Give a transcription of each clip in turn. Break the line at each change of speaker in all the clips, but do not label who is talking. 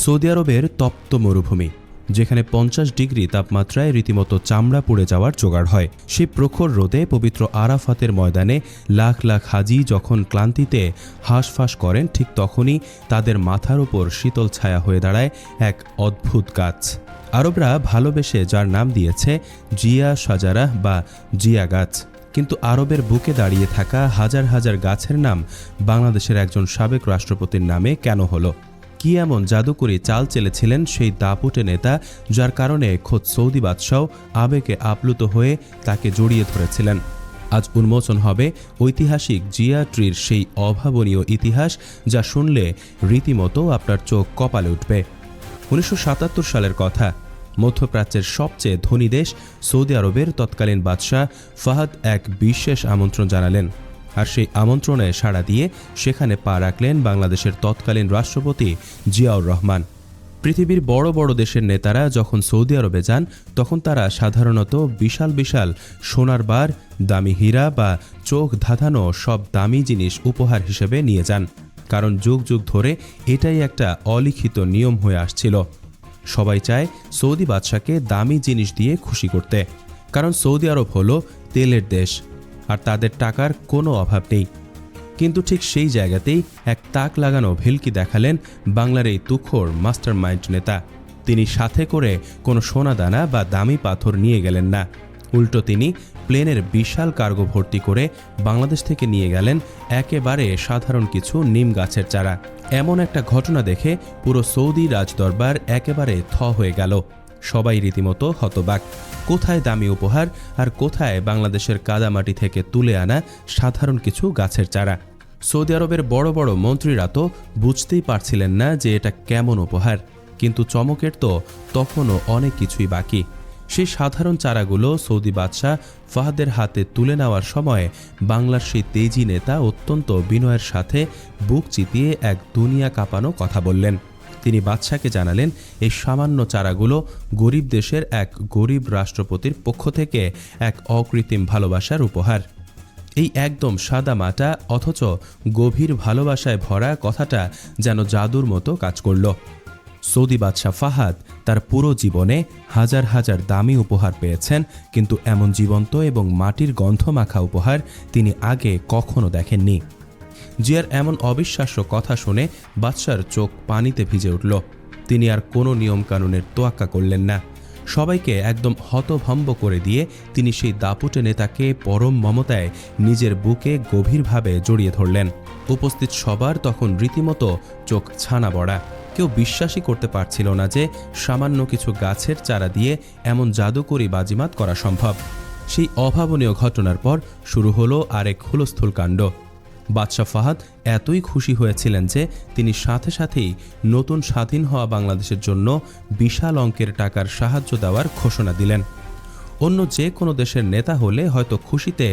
Saudi আরবের তপ্ত মরুভূমি, যেখানে ৫০ ডিগ্রি তাপমাত্রায় রীতিমতো চামড়া পুড়ে যাওয়ার জোগাড় হয়। সেই প্রখর রোদে পবিত্র আরাফাতের ময়দানে লাখ লাখ হাজি যখন ক্লান্তিতে হাঁসফাঁস করেন, ঠিক তখনই তাদের মাথার উপর শীতল ছায়া হয়ে দাঁড়ায় এক অদ্ভুত গাছ। আরবরা ভালোবেসে যার নাম দিয়েছে জিয়া সাজারাহ বা জিয়া গাছ। কিন্তু আরবের বুকে দাঁড়িয়ে থাকা হাজার হাজার গাছের নাম বাংলাদেশের একজন সাবেক রাষ্ট্রপতির নামে কেন হলো? কি এমন জাদুকরি চাল চেলেছিলেন সেই দাপুটে নেতা, যার কারণে খোদ সৌদি বাদশাও আবেগে আপ্লুত হয়ে তাকে জড়িয়ে ধরেছিলেন? আজ উন্মোচন হবে ঐতিহাসিক জিয়া ট্রির সেই অভাবনীয় ইতিহাস, যা শুনলে রীতিমতো আপনার চোখ কপালে উঠবে। ১৯৭৭ সালের কথা। মধ্যপ্রাচ্যের সবচেয়ে ধনী দেশ সৌদি আরবের তৎকালীন বাদশাহ ফাহাদ এক বিশেষ আমন্ত্রণ জানালেন। আর সেই আমন্ত্রণে সাড়া দিয়ে সেখানে পা রাখলেন বাংলাদেশের তৎকালীন রাষ্ট্রপতি জিয়াউর রহমান। পৃথিবীর বড় বড় দেশের নেতারা যখন সৌদি আরবে যান, তখন তারা সাধারণত বিশাল বিশাল সোনার বার, দামি হীরা বা চোখ ধাঁধানো সব দামি জিনিস উপহার হিসেবে নিয়ে যান। কারণ যুগ যুগ ধরে এটাই একটা অলিখিত নিয়ম হয়ে আসছিল। সবাই চায় সৌদি বাদশাকে দামি জিনিস দিয়ে খুশি করতে, কারণ সৌদি আরব হলো তেলের দেশ আর তাদের টাকার কোনো অভাব নেই। কিন্তু ঠিক সেই জায়গাতেই এক তাক লাগানো ভেলকি দেখালেন বাংলার এই তুখোড় মাস্টার মাইন্ড নেতা। তিনি সাথে করে কোনো সোনাদানা বা দামি পাথর নিয়ে গেলেন না, উল্টো তিনি প্লেনের বিশাল কার্গো ভর্তি করে বাংলাদেশ থেকে নিয়ে গেলেন একেবারে সাধারণ কিছু নিম গাছের চারা। এমন একটা ঘটনা দেখে পুরো সৌদি রাজদরবার একেবারে থ হয়ে গেল। সবাই রীতিমতো হতবাক। কোথায় দামি উপহার আর কোথায় বাংলাদেশের কাদামাটি থেকে তুলে আনা সাধারণ কিছু গাছের চারা? সৌদি আরবের বড় বড় মন্ত্রীরা তো বুঝতেই পারছিলেন না যে এটা কেমন উপহার। কিন্তু চমকের তো তখনও অনেক কিছুই বাকি। সেই সাধারণ চারাগুলো সৌদি বাদশাহ ফাহাদের হাতে তুলে নেওয়ার সময় বাংলার সেই তেজি নেতা অত্যন্ত বিনয়ের সাথে বুক চিতিয়ে এক দুনিয়া কাঁপানো কথা বললেন। তিনি বাদশাকে জানালেন, এই সামান্য চারাগুলো গরিব দেশের এক গরিব রাষ্ট্রপতির পক্ষ থেকে এক অকৃত্রিম ভালোবাসার উপহার। এই একদম সাদা মাটা অথচ গভীর ভালোবাসায় ভরা কথাটা যেন জাদুর মতো কাজ করল। সৌদি বাদশাহ ফাহাদ তার পুরো জীবনে হাজার হাজার দামি উপহার পেয়েছেন, কিন্তু এমন জীবন্ত এবং মাটির গন্ধ মাখা উপহার তিনি আগে কখনো দেখেননি। জিয়ার এমন অবিশ্বাস্য কথা শুনে বাদশার চোখ পানিতে ভিজে উঠল। তিনি আর কোনো নিয়মকানুনের তোয়াক্কা করলেন না। সবাইকে একদম হতভম্ব করে দিয়ে তিনি সেই দাপুটে নেতাকে পরম মমতায় নিজের বুকে গভীরভাবে জড়িয়ে ধরলেন। উপস্থিত সবার তখন রীতিমতো চোখ ছানা বড়া। কেউ বিশ্বাসই করতে পারছিল না যে সামান্য কিছু গাছের চারা দিয়ে এমন জাদুকরি বাজিমাত করা সম্ভব। সেই অভাবনীয় ঘটনার পর শুরু হলো আরেক হুলস্থুল কাণ্ড। বাদশাহ ফাহাদ এতই খুশি হয়েছিলেন যে তিনি সাথে সাথেই নতুন স্বাধীন হওয়া বাংলাদেশের জন্য বিশাল অঙ্কের টাকার সাহায্য দেওয়ার ঘোষণা দিলেন। অন্য যে কোনো দেশের নেতা হলে হয়তো খুশিতে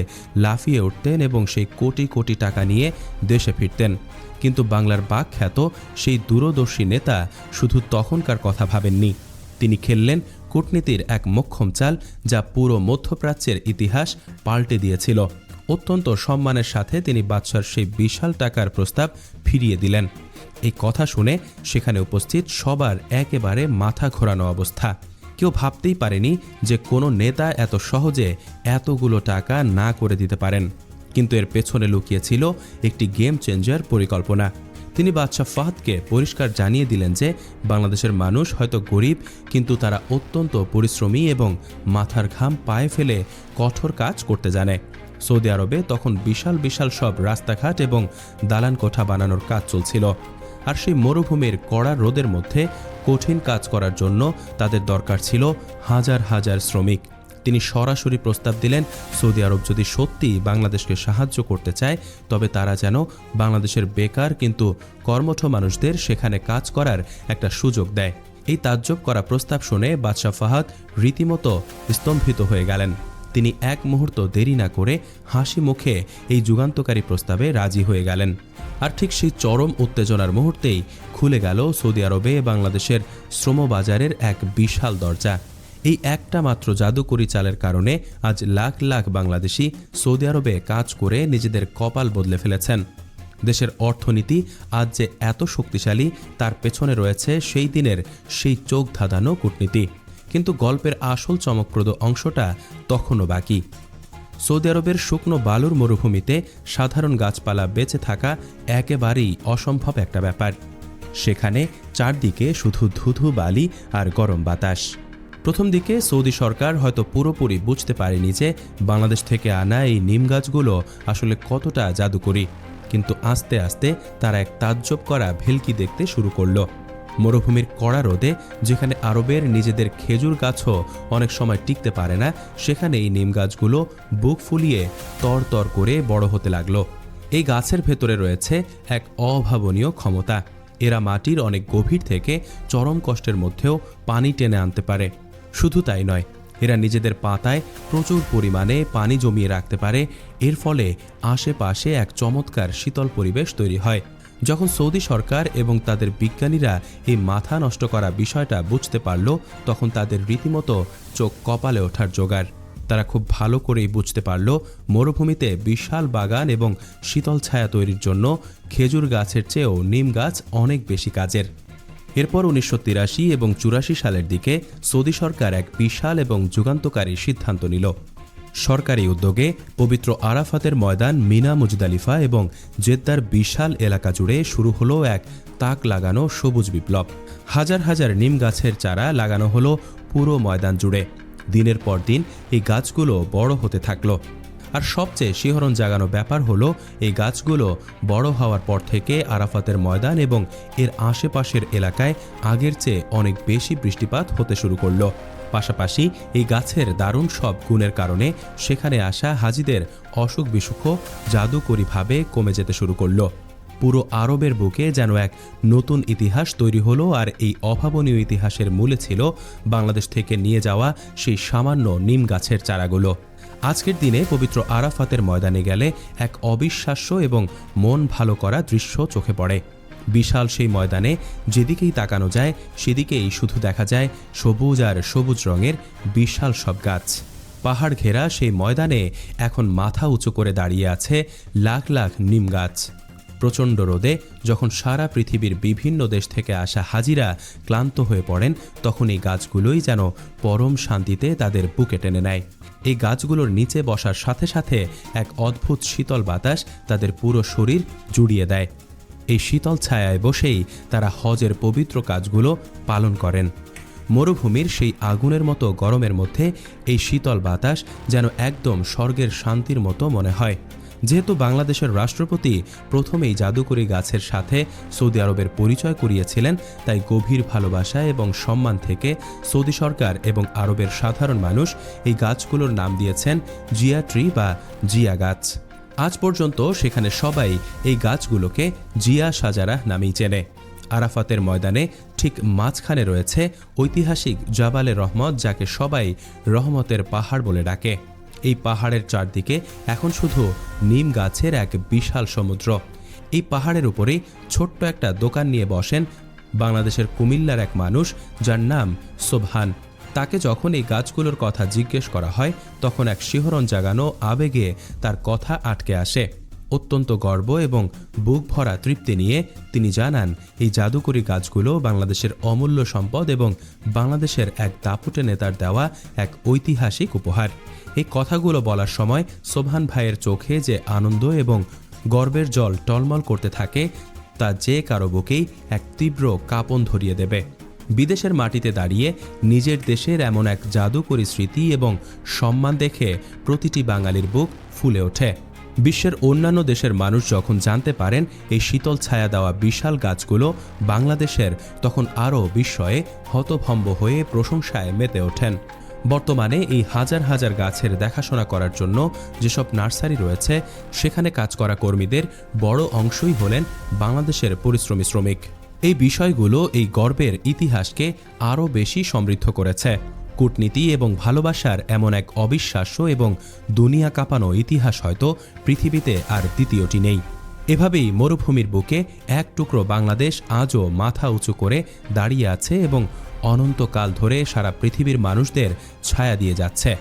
লাফিয়ে উঠতেন এবং সেই কোটি কোটি টাকা নিয়ে দেশে ফিরতেন। কিন্তু বাংলার বাকখ্যাত সেই দূরদর্শী নেতা শুধু তখনকার কথা ভাবেননি। তিনি খেললেন কূটনীতির এক মোক্ষম চাল, যা পুরো মধ্যপ্রাচ্যের ইতিহাস পাল্টে দিয়েছিল। অত্যন্ত সম্মানের সাথে তিনি বাদশার সেই বিশাল টাকার প্রস্তাব ফিরিয়ে দিলেন। এই কথা শুনে সেখানে উপস্থিত সবার একেবারে মাথা ঘোরানো অবস্থা। কেউ ভাবতেই পারেনি যে কোনো নেতা এত সহজে এতগুলো টাকা না করে দিতে পারেন। কিন্তু এর পেছনে লুকিয়েছিল একটি গেম চেঞ্জার পরিকল্পনা। তিনি বাদশাহ ফাহাদকে পরিষ্কার জানিয়ে দিলেন যে বাংলাদেশের মানুষ হয়তো গরিব, কিন্তু তারা অত্যন্ত পরিশ্রমী এবং মাথার ঘাম পায়ে ফেলে কঠোর কাজ করতে জানে। সৌদি আরবে তখন বিশাল বিশাল সব রাস্তাঘাট এবং দালান কোঠা বানানোর কাজ চলছিল। আর সেই মরুভূমির কড়া রোদের মধ্যে কঠিন কাজ করার জন্য তাদের দরকার ছিল হাজার হাজার শ্রমিক। তিনি সরাসরি প্রস্তাব দিলেন, সৌদি আরব যদি সত্যি বাংলাদেশকে সাহায্য করতে চায়, তবে তারা যেন বাংলাদেশের বেকার কিন্তু কর্মঠ মানুষদের সেখানে কাজ করার একটা সুযোগ দেয়। এই তাজ্জব করা প্রস্তাব শুনে বাদশাহ ফাহাদ রীতিমতো স্তম্ভিত হয়ে গেলেন। তিনি এক মুহূর্ত দেরি না করে হাসি মুখে এই যুগান্তকারী প্রস্তাবে রাজি হয়ে গেলেন। আর ঠিক সেই চরম উত্তেজনার মুহূর্তেই খুলে গেল সৌদি আরবে বাংলাদেশের শ্রমবাজারের এক বিশাল দরজা। এই একটা মাত্র জাদুকরি চালের কারণে আজ লাখ লাখ বাংলাদেশি সৌদি আরবে কাজ করে নিজেদের কপাল বদলে ফেলেছেন। দেশের অর্থনীতি আজ যে এত শক্তিশালী তার পেছনে রয়েছে সেই দিনের সেই চোখ ধাঁধানো কূটনীতি। কিন্তু গল্পের আসল চমকপ্রদ অংশটা তখনও বাকি। সৌদি আরবের শুকনো বালুর মরুভূমিতে সাধারণ গাছপালা বেঁচে থাকা একেবারেই অসম্ভব একটা ব্যাপার। সেখানে চারদিকে শুধু ধুধু বালি আর গরম বাতাস। প্রথম দিকে সৌদি সরকার হয়তো পুরোপুরি বুঝতে পারেনি যে বাংলাদেশ থেকে আনা এই নিম গাছগুলো আসলে কতটা জাদুকরী। কিন্তু আস্তে আস্তে তারা এক তাজ্জব করা ভেলকি দেখতে শুরু করলো। মরুভূমির কড়া রোদে যেখানে আরবের নিজেদের খেজুর গাছও অনেক সময় টিকতে পারে না, সেখানে এই নিম গাছগুলো বুক ফুলিয়ে তরতর করে বড় হতে লাগলো। এই গাছের ভেতরে রয়েছে এক অভাবনীয় ক্ষমতা। এরা মাটির অনেক গভীর থেকে চরম কষ্টের মধ্যেও পানি টেনে আনতে পারে। শুধু তাই নয়, এরা নিজেদের পাতায় প্রচুর পরিমাণে পানি জমিয়ে রাখতে পারে। এর ফলে আশেপাশে এক চমৎকার শীতল পরিবেশ তৈরি হয়। যখন সৌদি সরকার এবং তাদের বিজ্ঞানীরা এই মাথা নষ্ট করা বিষয়টা বুঝতে পারল, তখন তাদের রীতিমতো চোখ কপালে ওঠার জোগাড়। তারা খুব ভালো করেই বুঝতে পারল মরুভূমিতে বিশাল বাগান এবং শীতল ছায়া তৈরির জন্য খেজুর গাছের চেয়েও নিম গাছ অনেক বেশি কাজের। এরপর 1983 এবং 84 সালের দিকে সৌদি সরকার এক বিশাল এবং যুগান্তকারী সিদ্ধান্ত নিল। সরকারি উদ্যোগে পবিত্র আরাফাতের ময়দান, মিনা মুজদালিফা এবং জেদ্দার বিশাল এলাকা জুড়ে শুরু হলো এক তাক লাগানো সবুজ বিপ্লব। হাজার হাজার নিম গাছের চারা লাগানো হলো পুরো ময়দান জুড়ে। দিনের পর দিন এই গাছগুলো বড় হতে থাকলো। আর সবচেয়ে শিহরণ জাগানো ব্যাপার হলো এই গাছগুলো বড় হওয়ার পর থেকে আরাফাতের ময়দান এবং এর আশেপাশের এলাকায় আগের চেয়ে অনেক বেশি বৃষ্টিপাত হতে শুরু করলো। পাশাপাশি এই গাছের দারুণ সব গুণের কারণে সেখানে আসা হাজিদের অসুখ বিসুখও জাদুকরীভাবে কমে যেতে শুরু করলো। পুরো আরবের বুকে যেন এক নতুন ইতিহাস তৈরি হলো। আর এই অভাবনীয় ইতিহাসের মূলে ছিল বাংলাদেশ থেকে নিয়ে যাওয়া সেই সামান্য নিম গাছের চারাগুলো। আজকের দিনে পবিত্র আরাফাতের ময়দানে গেলে এক অবিশ্বাস্য এবং মন ভালো করা দৃশ্য চোখে পড়ে। বিশাল সেই ময়দানে যেদিকেই তাকানো যায় সেদিকেই শুধু দেখা যায় সবুজ আর সবুজ রঙের বিশাল সব গাছ। পাহাড় ঘেরা সেই ময়দানে এখন মাথা উঁচু করে দাঁড়িয়ে আছে লাখ লাখ নিম গাছ। প্রচণ্ড রোদে যখন সারা পৃথিবীর বিভিন্ন দেশ থেকে আসা হাজিরা ক্লান্ত হয়ে পড়েন, তখন এই গাছগুলোই যেন পরম শান্তিতে তাদের বুকে টেনে নেয়। এই গাছগুলোর নিচে বসার সাথে সাথে এক অদ্ভুত শীতল বাতাস তাদের পুরো শরীর জুড়িয়ে দেয়। এই শীতল ছায়ায় বসেই তারা হজের পবিত্র কাজগুলো পালন করেন। মরুভূমির সেই আগুনের মতো গরমের মধ্যে এই শীতল বাতাস যেন একদম স্বর্গের শান্তির মতো মনে হয়। যেহেতু বাংলাদেশের রাষ্ট্রপতি প্রথমেই জাদুকরী গাছের সাথে সৌদি আরবের পরিচয় করিয়েছিলেন, তাই গভীর ভালোবাসা এবং সম্মান থেকে সৌদি সরকার এবং আরবের সাধারণ মানুষ এই গাছগুলোর নাম দিয়েছেন জিয়া ট্রি বা জিয়া গাছ। আজ পর্যন্ত সেখানে সবাই এই গাছগুলোকে জিয়া শাজারা নামেই চেনে। আরাফাতের ময়দানে ঠিক মাঝখানে রয়েছে ঐতিহাসিক জাবালে রহমত, যাকে সবাই রহমতের পাহাড় বলে ডাকে। এই পাহাড়ের চারদিকে এখন শুধু নিম গাছের এক বিশাল সমুদ্র। এই পাহাড়ের উপরেই ছোট্ট একটা দোকান নিয়ে বসেন বাংলাদেশের কুমিল্লার এক মানুষ, যার নাম সোবহান। তাকে যখন এই গাছগুলোর কথা জিজ্ঞেস করা হয়, তখন এক শিহরণ জাগানো আবেগে তার কথা আটকে আসে। অত্যন্ত গর্ব এবং বুক ভরা তৃপ্তি নিয়ে তিনি জানান, এই জাদুকরী গাছগুলো বাংলাদেশের অমূল্য সম্পদ এবং বাংলাদেশের এক দাপুটে নেতার দেওয়া এক ঐতিহাসিক উপহার। এই কথাগুলো বলার সময় সোবহান ভাইয়ের চোখে যে আনন্দ এবং গর্বের জল টলমল করতে থাকে, তা যে কারো বুকেই এক তীব্র কাঁপন ধরিয়ে দেবে। বিদেশের মাটিতে দাঁড়িয়ে নিজের দেশের এমন এক জাদুকরী স্মৃতি এবং সম্মান দেখে প্রতিটি বাঙালির বুক ফুলে ওঠে। বিশ্বের অন্যান্য দেশের মানুষ যখন জানতে পারেন এই শীতল ছায়া দেওয়া বিশাল গাছগুলো বাংলাদেশের, তখন আরও বিস্ময়ে হতভম্ব হয়ে প্রশংসায় মেতে ওঠেন। বর্তমানে এই হাজার হাজার গাছের দেখাশোনা করার জন্য যেসব নার্সারি রয়েছে, সেখানে কাজ করা কর্মীদের বড় অংশই হলেন বাংলাদেশের পরিশ্রমী শ্রমিক। এই বিষয়গুলো এই গর্বের ইতিহাসকে আরও বেশি সমৃদ্ধ করেছে। কূটনীতি এবং ভালোবাসার এমন এক অবিশ্বাস্য এবং দুনিয়া কাঁপানো ইতিহাস হয়তো পৃথিবীতে আর দ্বিতীয়টি নেই। এভাবেই মরুভূমির বুকে এক টুকরো বাংলাদেশ আজও মাথা উঁচু করে দাঁড়িয়ে আছে এবং অনন্তকাল ধরে সারা পৃথিবীর মানুষদের ছায়া দিয়ে যাচ্ছে।